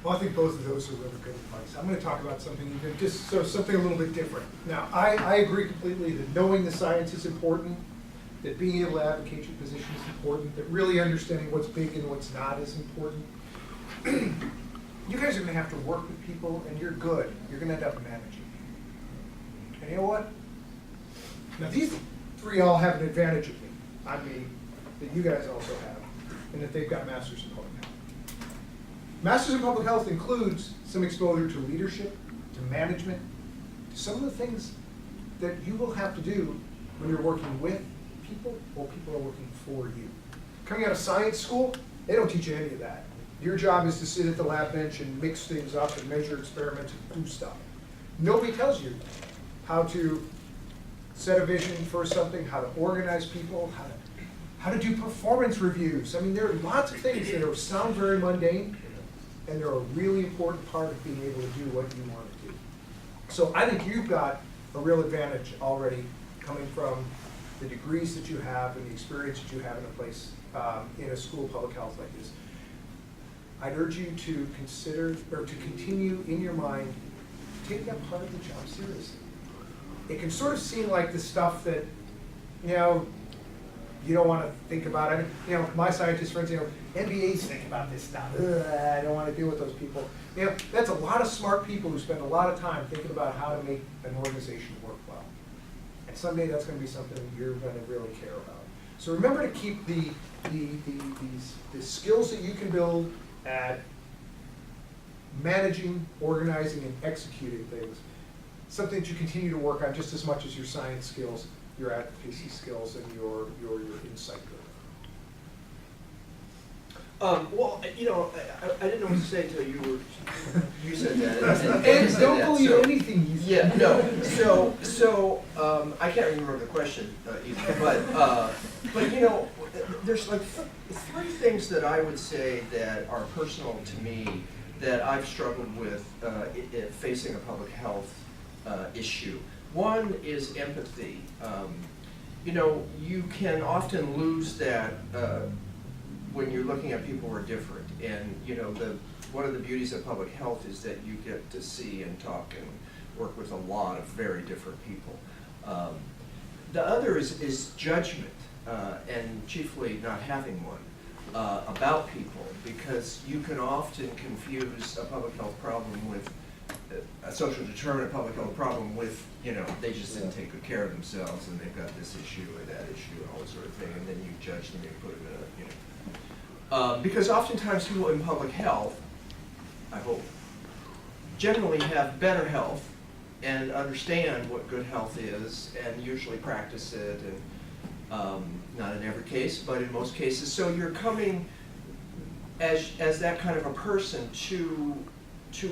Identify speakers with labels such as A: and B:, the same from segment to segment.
A: Well, I think both of those are really good advice. I'm going to talk about something even just so something a little bit different. Now, I agree completely that knowing the science is important, that being able to advocate your position is important, that really understanding what's big and what's not is important. You guys are going to have to work with people, and you're good. You're going to end up managing people. And you know what? Now, these three all have an advantage of me, I mean, that you guys also have, and that they've got masters in public health. Masters in public health includes some exposure to leadership, to management, to some of the things that you will have to do when you're working with people or people are working for you. Coming out of science school, they don't teach you any of that. Your job is to sit at the lab bench and mix things up and measure experiments and do stuff. Nobody tells you how to set a vision for something, how to organize people, how to do performance reviews. I mean, there are lots of things that sound very mundane, and they're a really important part of being able to do what you want to do. So I think you've got a real advantage already coming from the degrees that you have and the experience that you have in a place, in a school of public health like this. I'd urge you to consider, or to continue in your mind, take that part of the job seriously. It can sort of seem like the stuff that, you know, you don't want to think about it. You know, my scientist friends, you know, MBAs think about this stuff. I don't want to deal with those people. You know, that's a lot of smart people who spend a lot of time thinking about how to make an organization work well. And someday that's going to be something you're going to really care about. So remember to keep the skills that you can build at managing, organizing, and executing things, something that you continue to work on just as much as your science skills, your advocacy skills, and your insight.
B: Well, you know, I didn't know what to say until you said that.
A: And don't believe anything you say.
B: Yeah, no. So I can't remember the question either. But you know, there's like three things that I would say that are personal to me that I've struggled with facing a public health issue. One is empathy. You know, you can often lose that when you're looking at people who are different. And you know, one of the beauties of public health is that you get to see and talk and work with a lot of very different people. The other is judgment, and chiefly not having one, about people, because you can often confuse a public health problem with a social determinant public health problem with, you know, they just didn't take good care of themselves and they've got this issue or that issue and all this sort of thing, and then you judge them and put them in a, you know. Because oftentimes people in public health, I hope, generally have better health and understand what good health is and usually practice it, and not in every case, but in most cases. So you're coming as that kind of a person to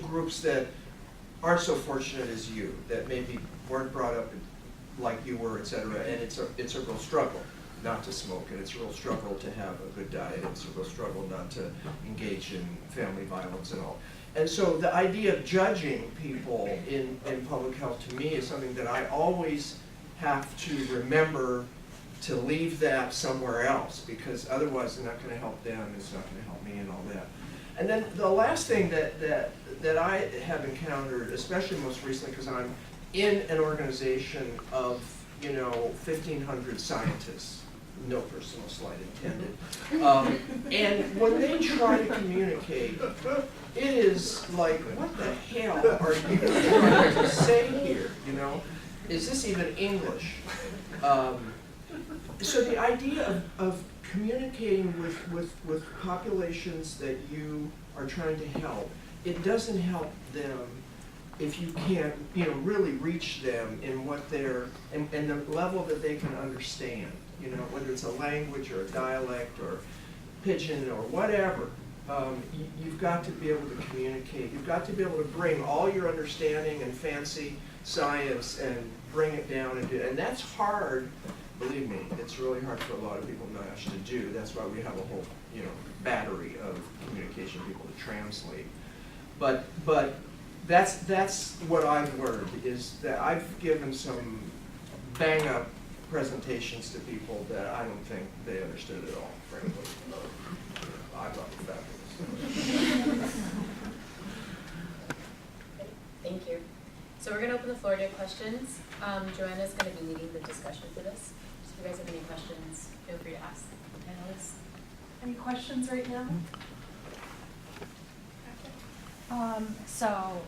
B: groups that aren't so fortunate as you, that maybe weren't brought up like you were, et cetera, and it's a real struggle not to smoke, and it's a real struggle to have a good diet, and it's a real struggle not to engage in family violence and all. And so the idea of judging people in public health, to me, is something that I always have to remember to leave that somewhere else, because otherwise they're not going to help them, it's not going to help me and all that. And then the last thing that I have encountered, especially most recently, because I'm in an organization of, you know, 1,500 scientists, no personal slight intended, and when they try to communicate, it is like, what the hell are you trying to say here, you know? Is this even English? So the idea of communicating with populations that you are trying to help, it doesn't help them if you can't, you know, really reach them in what they're, and the level that they can understand, you know, whether it's a language or a dialect or pidgin or whatever. You've got to be able to communicate. You've got to be able to bring all your understanding and fancy science and bring it down and do it. And that's hard. Believe me, it's really hard for a lot of people not to do. That's why we have a whole, you know, battery of communication people to translate. But that's what I've learned, is that I've given some bang-up presentations to people that I don't think they understood at all, frankly. I thought it was fabulous.
C: we're gonna open the floor to questions. Joanna's gonna be leading the discussion for this. So if you guys have any questions, feel free to ask the panelists.
D: Any questions right now?
E: So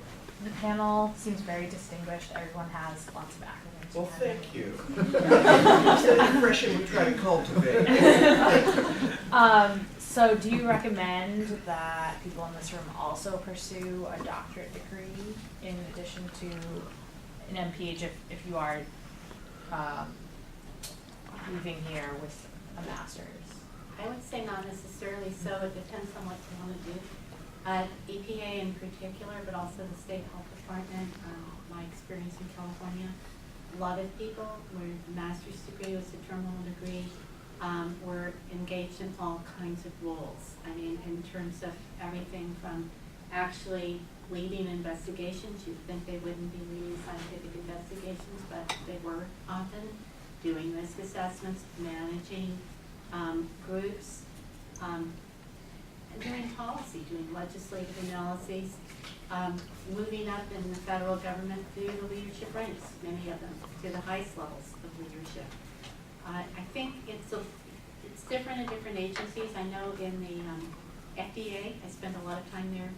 E: the panel seems very distinguished. Everyone has lots of acronyms.
B: Well, thank you. That's the impression we try to cultivate.
E: So do you recommend that people in this room also pursue a doctorate degree in addition to an MPH if you are leaving here with a master's?
F: I would say not necessarily so. It depends on what you want to do. EPA in particular, but also the state health department, my experience in California, a lot of people where the master's degree was a terminal degree, were engaged in all kinds of roles. I mean, in terms of everything from actually leading investigations. You'd think they wouldn't be leading scientific investigations, but they were often doing risk assessments, managing groups, and doing policy, doing legislative analyses, moving up in the federal government through the leadership ranks, many of them, to the highest levels of leadership. I think it's different in different agencies. I know in the FDA, I spent a lot of time there.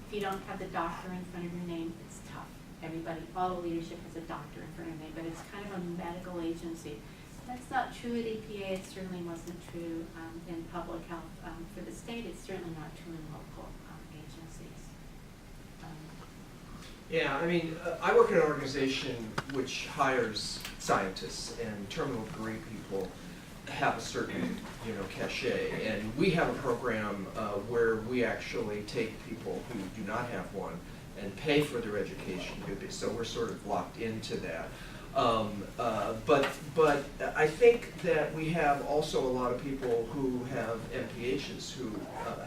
F: If you don't have the doctor in front of your name, it's tough. Everybody, all the leadership has a doctor in front of their name, but it's kind of a medical agency. That's not true at EPA. It certainly wasn't true in public health. For the state, it's certainly not true in local agencies.
B: Yeah, I mean, I work in an organization which hires scientists, and terminal degree people have a certain, cachet. And we have a program where we actually take people who do not have one and pay for their education. So we're sort of locked into that. But I think that we have also a lot of people who have MPHs who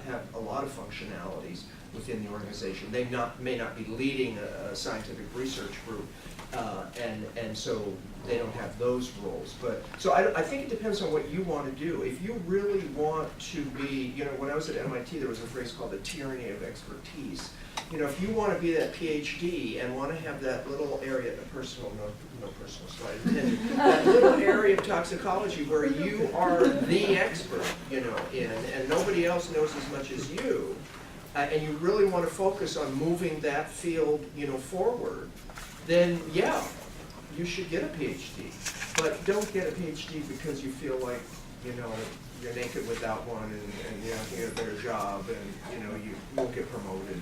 B: have a lot of functionalities within the organization. They may not be leading a scientific research group, and so they don't have those roles. But so I think it depends on what you want to do. If you really want to be, when I was at MIT, there was a phrase called the tyranny of expertise. If you want to be that PhD and want to have that little area, no personal slide intended, that little area of toxicology where you are the expert, and nobody else knows as much as you, and you really want to focus on moving that field, forward, then yeah, you should get a PhD. But don't get a PhD because you feel like, you're naked without one, and you don't get a better job, and you won't get promoted.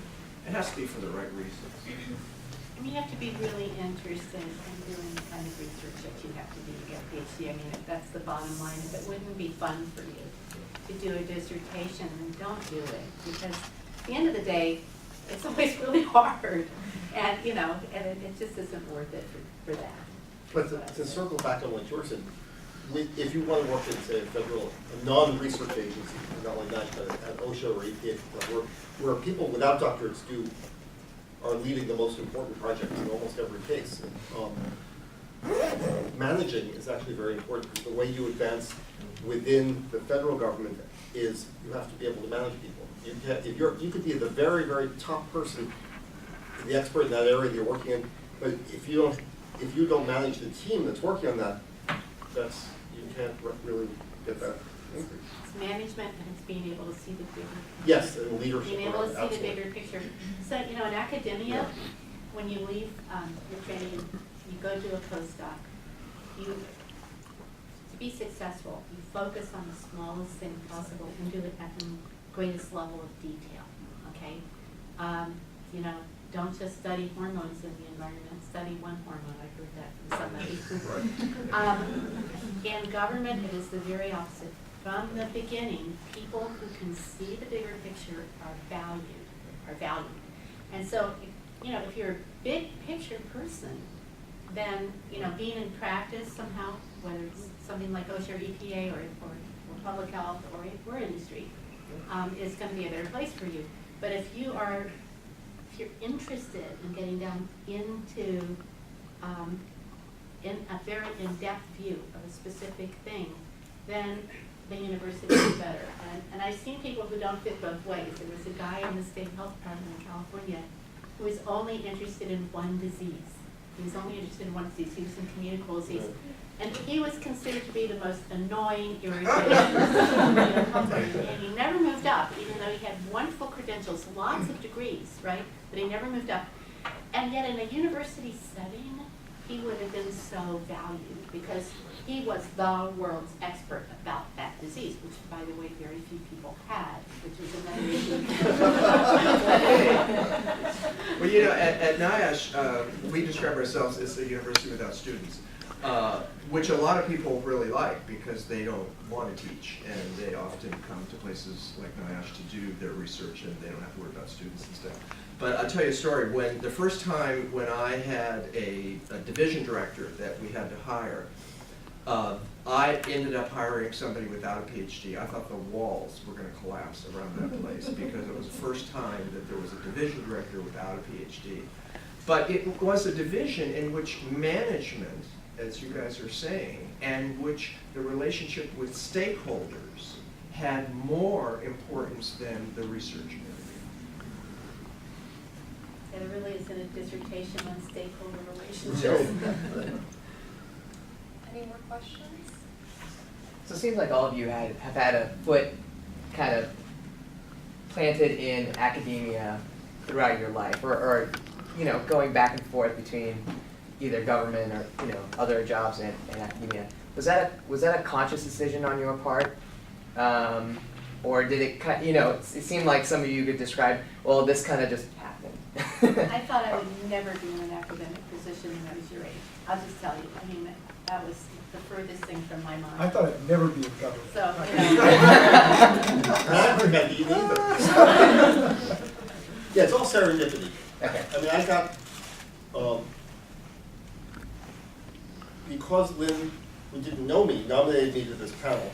B: It has to be for the right reasons.
F: I mean, you have to be really interested in doing the kind of research that you have to do to get a PhD. I mean, if that's the bottom line. If it wouldn't be fun for you to do a dissertation, then don't do it. Because at the end of the day, it's always really hard. And, and it just isn't worth it for that.
G: But to circle back on what George said, if you want to work in, say, a federal, a non-research agency, not like that, but at OSHA or EPA, where people without doctorates are leading the most important projects in almost every case. Managing is actually very important, because the way you advance within the federal government is you have to be able to manage people. You could be the very, very top person, the expert in that area that you're working in, but if you don't manage the team that's working on that, you can't really get that increase.
F: It's management, and it's being able to see the bigger picture.
G: Yes, and leadership.
F: Being able to see
G: absolutely.
F: the bigger picture. So, in academia, when you leave your training, you go do a postdoc. To be successful, you focus on the smallest thing possible and do it at the greatest level of detail. Okay, don't just study hormones in the environment. Study one hormone. I heard that from somebody. In government, it is the very opposite. From the beginning, people who can see the bigger picture are valued. And so, if you're a big picture person, then, being in practice somehow, whether it's something like OSHA or EPA or public health or industry, is going to be a better place for you. But if you're interested in getting down into in a very in-depth view of a specific thing, then the university is better. And I've seen people who don't fit both ways. There was a guy in the state health department in California who was only interested in one disease. He was only interested in one disease. He was in communicable disease. And he was considered to be the most annoying, irritating person in the company. And he never moved up, even though he had wonderful credentials, lots of degrees, right? But he never moved up. And yet in a university setting, he would have been so valued because he was the world's expert about that disease, which, by the way, very few people had, which is another issue.
B: Well, you know, at NIOSH, we describe ourselves as a university without students, which a lot of people really like because they don't want to teach, and they often come to places like NIOSH to do their research, and they don't have to worry about students and stuff. But I'll tell you a story. When the first time when I had a division director that we had to hire, I ended up hiring somebody without a PhD. I thought the walls were going to collapse around that place because it was the first time that there was a division director without a PhD. But it was a division in which management, as you guys are saying, and which the relationship with stakeholders had more importance than the research area.
F: There really isn't a dissertation on stakeholder relationships.
C: Any more questions?
H: So it seems like all of you have had a foot kind of planted in academia throughout your life, or you know, going back and forth between either government or, you know, other jobs and academia. Was that a conscious decision on your part? Or did it, you know, it seemed like some of you could describe, well, this kind of just happened.
F: I thought I would never be in an academic position when I was your age. I'll just tell you, I mean, that was the furthest thing from my mind.
A: I thought I'd never be in government.
F: So, you
G: I don't think either. Yeah, it's all serendipity.
H: Okay.
G: I mean, I got, because Lynn, who didn't know me, nominated me to this panel,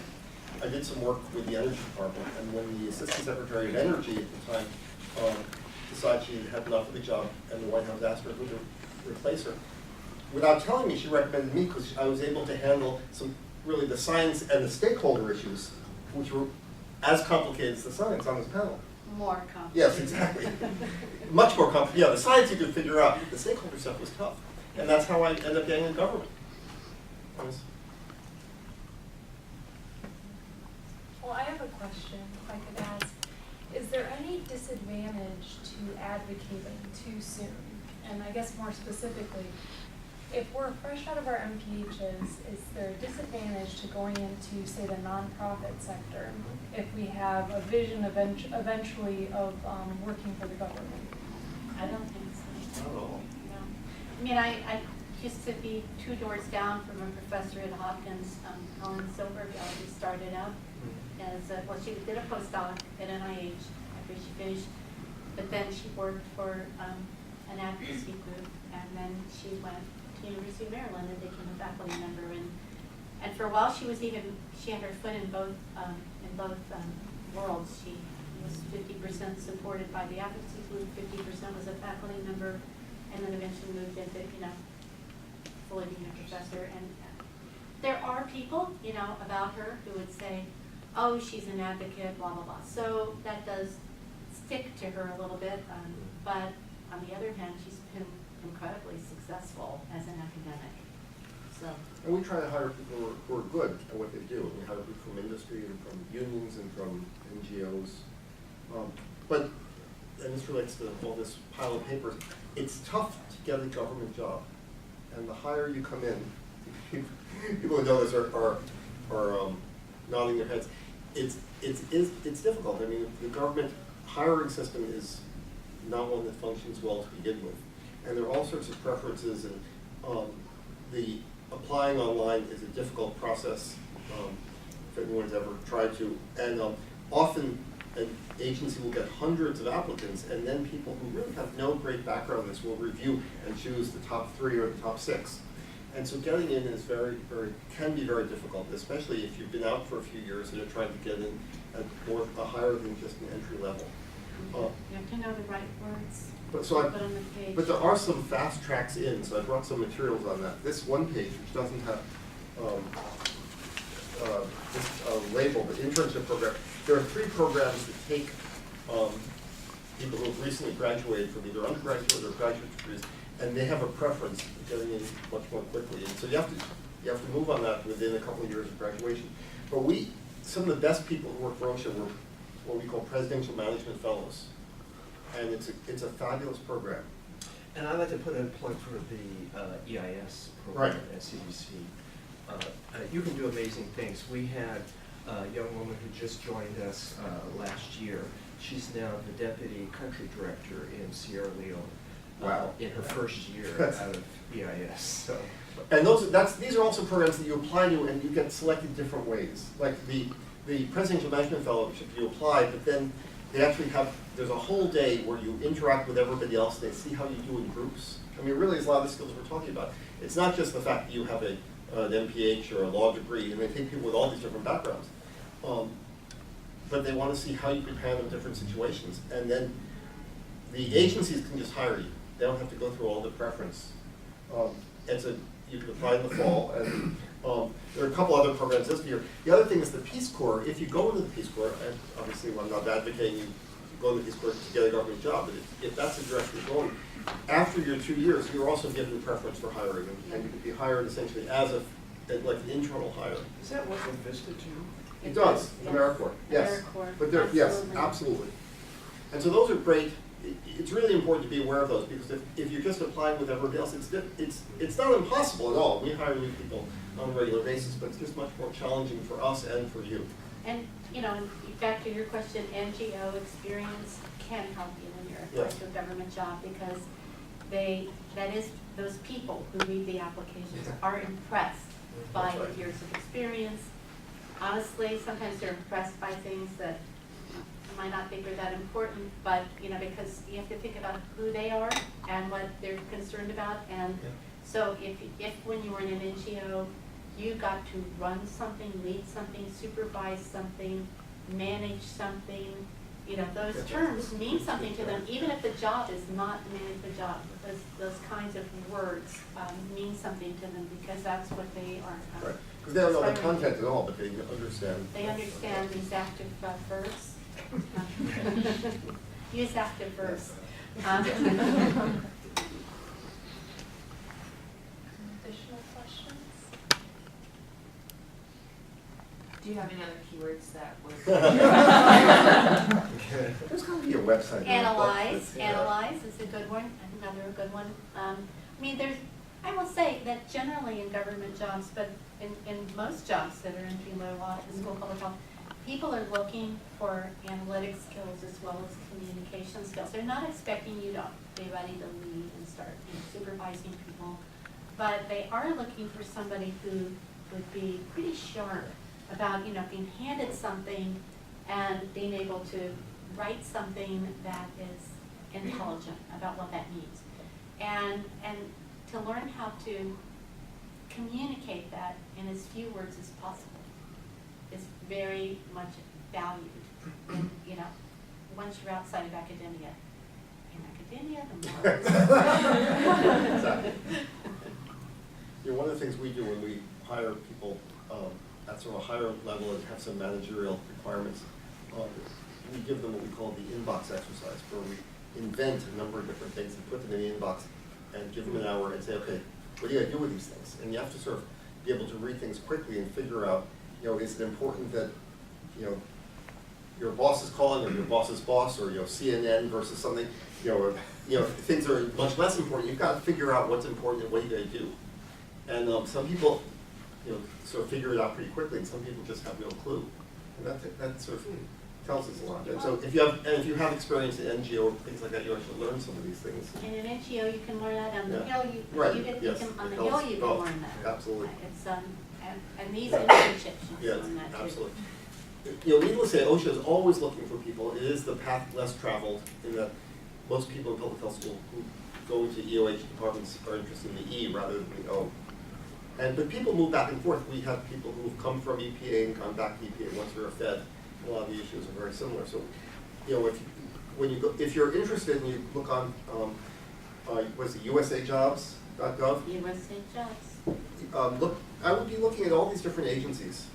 G: I did some work with the Energy Department, and when the Assistant Secretary of Energy at the time decided she had enough of the job, and the White House asked her who to replace her, without telling me, she recommended me because I was able to handle some, really the science and the stakeholder issues, which were as complicated as the science on this panel.
F: more complicated.
G: Yes, exactly. Much more complicated. Yeah, the science you could figure out. The stakeholder stuff was tough. And that's how I ended up getting in government.
D: Well, I have a question, if I could ask. Is there any disadvantage to advocating too soon? And I guess more specifically, if we're fresh out of our MPHs, is there a disadvantage to going into, say, the nonprofit sector if we have a vision eventually of working for the government?
F: I don't think so.
B: Not at all.
F: No. I mean, I used to be 2 doors down from a professor at Hopkins, Helen Silbergeld, who started out as, well, she did a postdoc at NIH after she finished, but then she worked for an advocacy group, and then she went to University of Maryland and became a faculty member. And for a while, she had her foot in both worlds. She was 50% supported by the advocacy group, 50% was a faculty member, and then eventually moved into, fully being a professor. And there are people, about her who would say, oh, she's an advocate, blah, blah, blah. So that does stick to her a little bit, but on the other hand, she's been incredibly successful as an academic. So.
G: And we try to hire people who are good at what they do. We hire people from industry and from unions and from NGOs. And this relates to all this pile of papers, it's tough to get a government job. And the higher you come in, people who know this are nodding their heads. It's difficult. I mean, the government hiring system is not one that functions well to begin with. And there are all sorts of preferences, and the applying online is a difficult process, if anyone's ever tried to. And often an agency will get hundreds of applicants, and then people who really have no great background in this will review and choose the top 3 or the top 6. And so getting in is can be very difficult, especially if you've been out for a few years and you're trying to get in at a higher than just an entry level.
F: You have to know the right words.
G: But
F: on the page.
G: But there are some fast tracks in, so I brought some materials on that. This one page, which doesn't have this label, but internship program. There are 3 programs that take people who have recently graduated from either undergraduate or graduate degrees, and they have a preference for getting in much more quickly. And so you have to move on that within a couple of years of graduation. But some of the best people who work for OSHA were what we call presidential management fellows. And it's a fabulous program.
B: And I'd like to put in a plug for the EIS program at CDC. You can do amazing things. We had a young woman who just joined us last year. She's now the deputy country director in Sierra Leone.
G: Wow.
B: In her first year out of EIS. So.
G: And these are also programs that you apply to and you get selected different ways. Like the Presidential Management Fellowship, you apply, but then they actually there's a whole day where you interact with everybody else, they see how you do in groups. I mean, really, it's a lot of the skills we're talking about. It's not just the fact that you have an MPH or a law degree, and they take people with all these different backgrounds. But they want to see how you can handle different situations. And then the agencies can just hire you. They don't have to go through all the preference. You can apply in the fall, and there are a couple other programs this year. The other thing is the Peace Corps. If you go into the Peace Corps, and obviously I'm not advocating you go into the Peace Corps to get a government job, but if that's the direction you're going, after your 2 years, you're also given preference for hiring, and you can be hired essentially as like an internal hire.
B: Is that what Vista do?
G: It does,
F: yes.
G: AmeriCorps, yes.
F: AmeriCorps,
G: But yes,
F: absolutely.
G: absolutely. And so those are great. It's really important to be aware of those, because if you're just applying with everybody else, it's not impossible at all. We hire new people on a regular basis, but it's just much more challenging for us and for you.
F: And, back to your question, NGO experience can help you when you're applying
G: Yes.
F: to a government job, because those people who read the applications are impressed by
G: That's right.
F: your years of experience. Honestly, sometimes they're impressed by things that I might not think are that important, but, because you have to think about who they are and what they're concerned about. And so if when you were in an NGO, you got to run something, lead something, supervise something, manage something, those terms mean something to them, even if the job is not a management job. Those kinds of words mean something to them, because that's what they are.
G: Right. Because they don't know the content at all, but they understand.
F: They understand these active verbs. Use active verbs.
D: Additional questions?
E: Do you have any other keywords that would?
G: There's got to be a website.
F: Analyze
G: Yeah.
F: is a good one, another good one. I will say that generally in government jobs, but in most jobs that are in female law and school public health, people are looking for analytic skills as well as communication skills. They're not expecting you to be ready to lead and start supervising people, but they are looking for somebody who would be pretty sharp about being handed something and being able to write something that is intelligent about what that means, and to learn how to communicate that in as few words as possible is very much valued. And, once you're outside of academia, the more.
G: Exactly. One of the things we do when we hire people at sort of a higher level and have some managerial requirements, we give them what we call the inbox exercise, where we invent a number of different things and put them in the inbox and give them an hour and say, okay, what are you going to do with these things? And you have to sort of be able to read things quickly and figure out, is it important that, your boss is calling, or your boss's boss, or CNN versus something, things are much less important. You've got to figure out what's important and what you're going to do. And some people, sort of figure it out pretty quickly, and some people just have no clue. And that sort of tells us a lot. And so if you have experience in NGO or things like that, you actually learn some of these things.
F: In an NGO, you can learn that. On the
G: Yeah.
F: Hill,
G: Right.
F: on the
G: It
F: Hill,
G: helps
F: you
G: both.
F: can learn that.
G: Absolutely.
F: It's and these internships, you
G: Yes,
F: can learn that too.
G: absolutely. Needless to say, OSHA is always looking for people. It is the path less traveled, in that most people in public health school who go into EOH departments are interested in the E rather than the O. But people move back and forth. We have people who've come from EPA and gone back to EPA once they're a Fed. A lot of the issues are very similar. So, if you're interested and you look on, what's it, usajobs.gov?
F: USA jobs.
G: I would be looking at all these different agencies.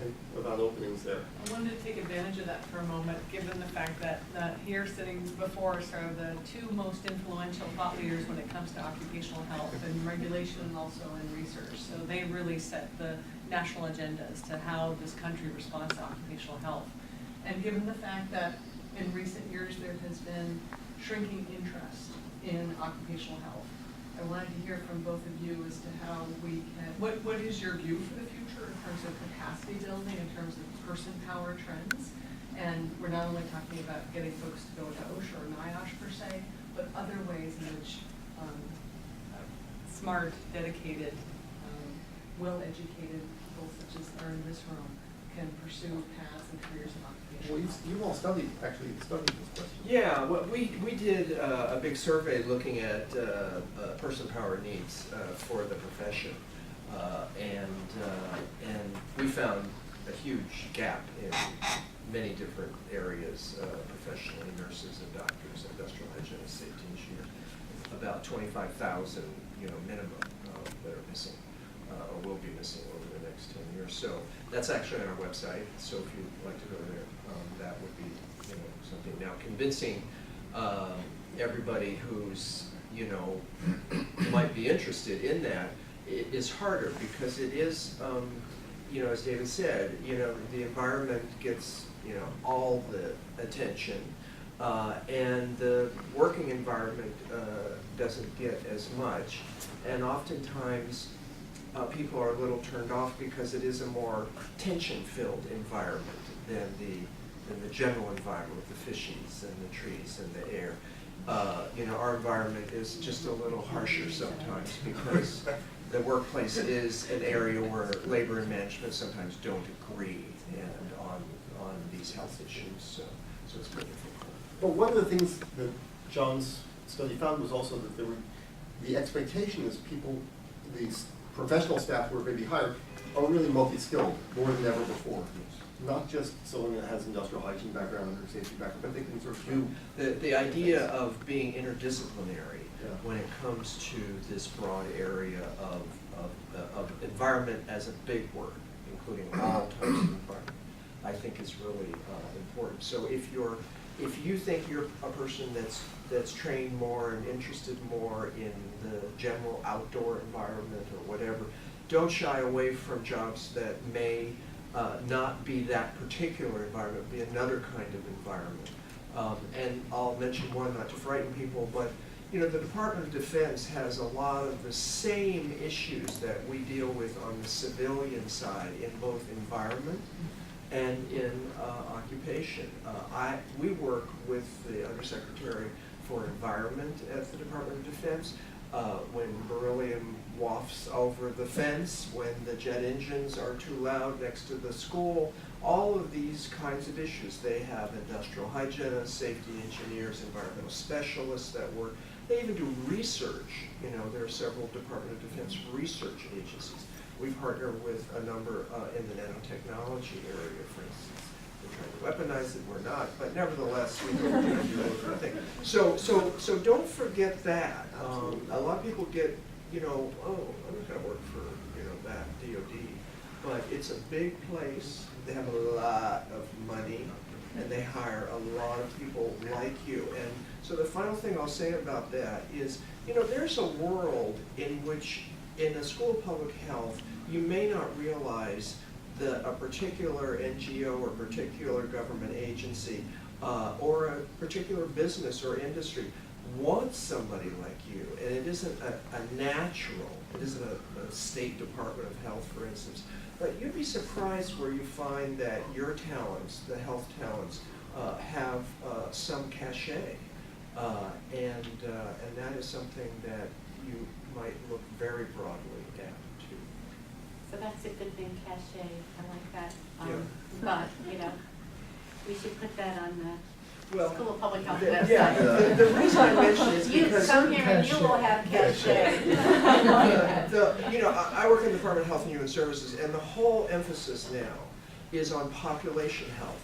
G: and without openings there.
I: I wanted to take advantage of that for a moment, given the fact that here sitting before us are the two most influential thought leaders when it comes to occupational health and regulation and also in research. So they really set the national agenda as to how this country responds to occupational health. And given the fact that in recent years there has been shrinking interest in occupational health, I wanted to hear from both of you as to how we can, what is your view for the future in terms of capacity building, in terms of person power trends? And we're not only talking about getting folks to go to OSHA or NIOSH per se, but other ways in which smart, dedicated, well-educated people such as are in this room can pursue paths and careers in
G: Well,
I: occupational health.
G: you've all studied this question.
B: Yeah, well, we did a big survey looking at person power needs for the profession. And we found a huge gap in many different areas professionally, nurses and doctors, industrial hygienists, safety engineers, about 25,000, minimum that are missing or will be missing over the next 10 years. So that's actually on our website. So if you'd like to go there, that would be something. Now convincing everybody who's might be interested in that is harder because it is as David said, the environment gets all the attention and the working environment doesn't get as much, and oftentimes people are a little turned off because it is a more tension-filled environment than the general environment with the fishies and the trees and the air. Our environment is just a little harsher sometimes because the workplace is an area where labor and management sometimes don't agree on these health issues. So it's pretty difficult.
G: But one of the things that John's study found was also that the expectation is these professional staff who are going to be hired are really multi-skilled more than ever before. Not just someone that has industrial hygiene background or safety background, but they can sort of do.
B: The idea of being interdisciplinary
G: Yeah.
B: when it comes to this broad area of environment as a big word, including all types of environment, I think is really important. So if you think you're a person that's trained more and interested more in the general outdoor environment or whatever, don't shy away from jobs that may not be that particular environment, be another kind of environment. And I'll mention one, not to frighten people, but the Department of Defense has a lot of the same issues that we deal with on the civilian side in both environment and in occupation. We work with the Undersecretary for Environment at the Department of Defense. When beryllium wafts over the fence, when the jet engines are too loud next to the school, all of these kinds of issues. They have industrial hygienists, safety engineers, environmental specialists that work. They even do research. There are several Department of Defense research agencies. We partner with a number in the nanotechnology area, for instance. We're trying to weaponize it, we're not, but nevertheless, we do that kind of thing. So don't forget that. A lot of people get, I'm not going to work for, that DOD, but it's a big place. They have a lot of money, and they hire a lot of people like you. And so the final thing I'll say about that is, there's a world in which, in a school of public health, you may not realize that a particular NGO or particular government agency or a particular business or industry wants somebody like you, and it isn't a natural, it isn't a State Department of Health, for instance, but you'd be surprised where you find that your talents, the health talents, have some cachet, and that is something that you might look very broadly at too.
F: So that's a good thing, cachet, I like that.
B: Yeah.
F: But, we should put that on the
B: Well,
F: School of Public Health
B: the-
F: website.
B: yeah, the reason I mention is
F: You
B: because
F: come here and you will have cachet.
B: I work in the Department of Health and Human Services, and the whole emphasis now is on population health.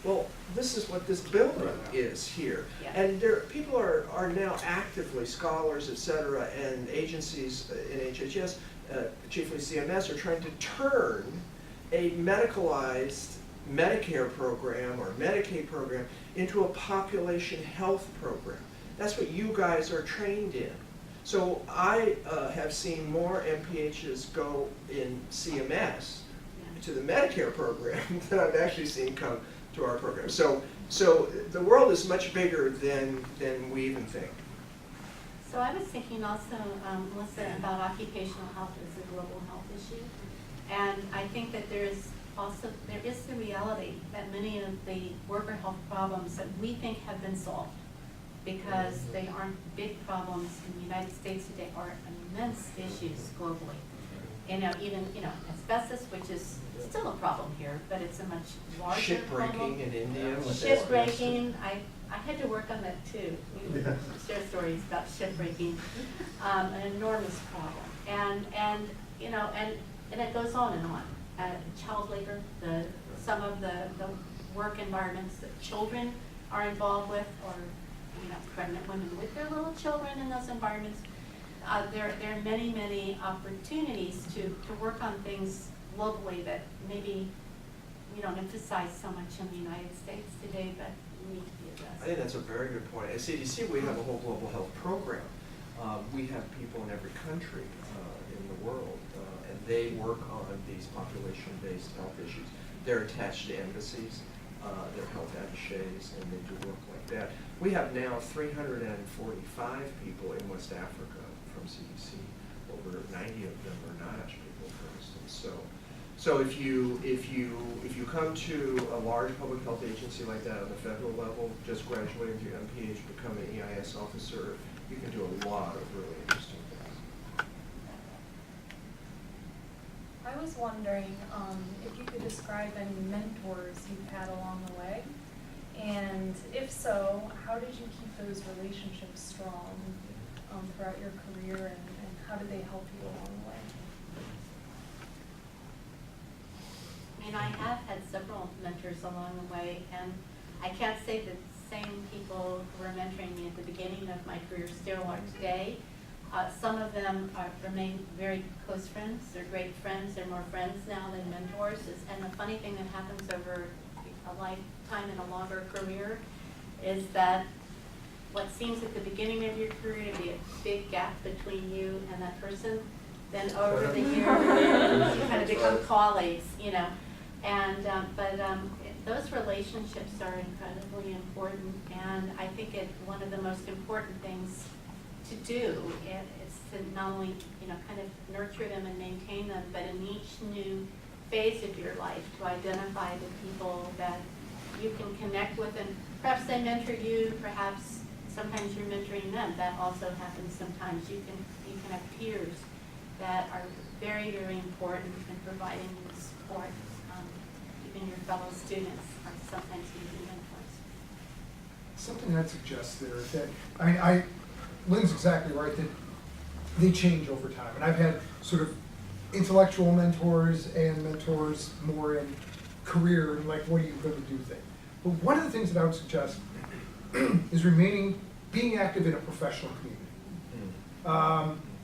B: Well, this is what this building is here.
F: Yeah.
B: And people are now actively, scholars, et cetera, and agencies in HHS, chiefly CMS, are trying to turn a medicalized Medicare program or Medicaid program into a population health program. That's what you guys are trained in. So I have seen more MPHs go in CMS to the Medicare program than I've actually seen come to our program. So the world is much bigger than we even think.
F: So I was thinking also, Melissa, about occupational health as a global health issue. And I think that there is the reality that many of the worker health problems that we think have been solved, because they aren't big problems in the United States today, are immense issues globally. Even asbestos, which is still a problem here, but it's a much larger problem.
B: Shipbreaking in India.
F: Shipbreaking, I had to work on that too. We share stories about shipbreaking, an enormous problem. And it goes on and on. Child labor, some of the work environments that children are involved with, or pregnant women with their little children in those environments. There are many opportunities to work on things globally that maybe we don't emphasize so much in the United States today, but need to be addressed.
B: I think that's a very good point. At CDC, we have a whole global health program. We have people in every country in the world, and they work on these population-based health issues. They're attached to embassies, they're health attaches, and they do work like that. We have now 345 people in West Africa from CDC. Over 90 of them are NIOSH people, for instance. So if you come to a large public health agency like that on the federal level, just graduating to MPH, become an EIS officer, you can do a lot of really interesting things.
D: I was wondering if you could describe any mentors you've had along the way, and if so, how did you keep those relationships strong throughout your career, and how did they help you along the way?
F: I mean, I have had several mentors along the way, and I can't say that the same people who were mentoring me at the beginning of my career still are today. Some of them remain very close friends. They're great friends. They're more friends now than mentors. And the funny thing that happens over a lifetime and a longer career is that what seems at the beginning of your career to be a big gap between you and that person, then over the years you kind of become colleagues, but those relationships are incredibly important, and I think one of the most important things to do is to not only kind of nurture them and maintain them, but in each new phase of your life to identify the people that you can connect with, and perhaps they mentor you, perhaps sometimes you're mentoring them. That also happens sometimes. You can have peers that are very important in providing you support. Even your fellow students are sometimes using mentors.
A: Something I'd suggest there that, Lynn's exactly right, that they change over time. And I've had sort of intellectual mentors and mentors more in career, and like, what are you going to do thing. But one of the things that I would suggest is being active in a professional community.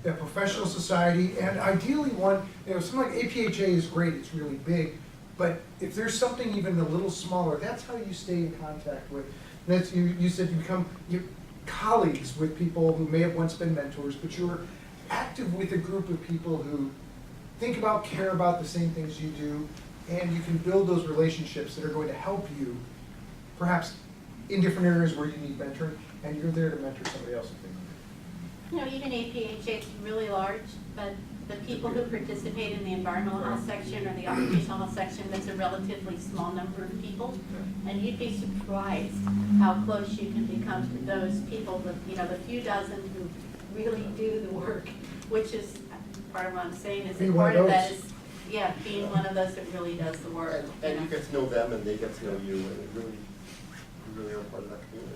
A: A professional society, and ideally one, something like APHA is great, it's really big, but if there's something even a little smaller, that's how you stay in contact with. That's, you said you become colleagues with people who may have once been mentors, but you're active with a group of people who care about the same things you do, and you can build those relationships that are going to help you, perhaps in different areas where you need mentoring, and you're there to mentor somebody else if they need it.
F: Even APHA is really large, but the people who participate in the environmental health section or the occupational health section, that's a relatively small number of people. And you'd be surprised how close you can become to those people, the few dozen who really do the work, which is part of what I'm saying, is that part of that is, being one of those that really does the work.
G: And you get to know them, and they get to know you, and you really are part of that community.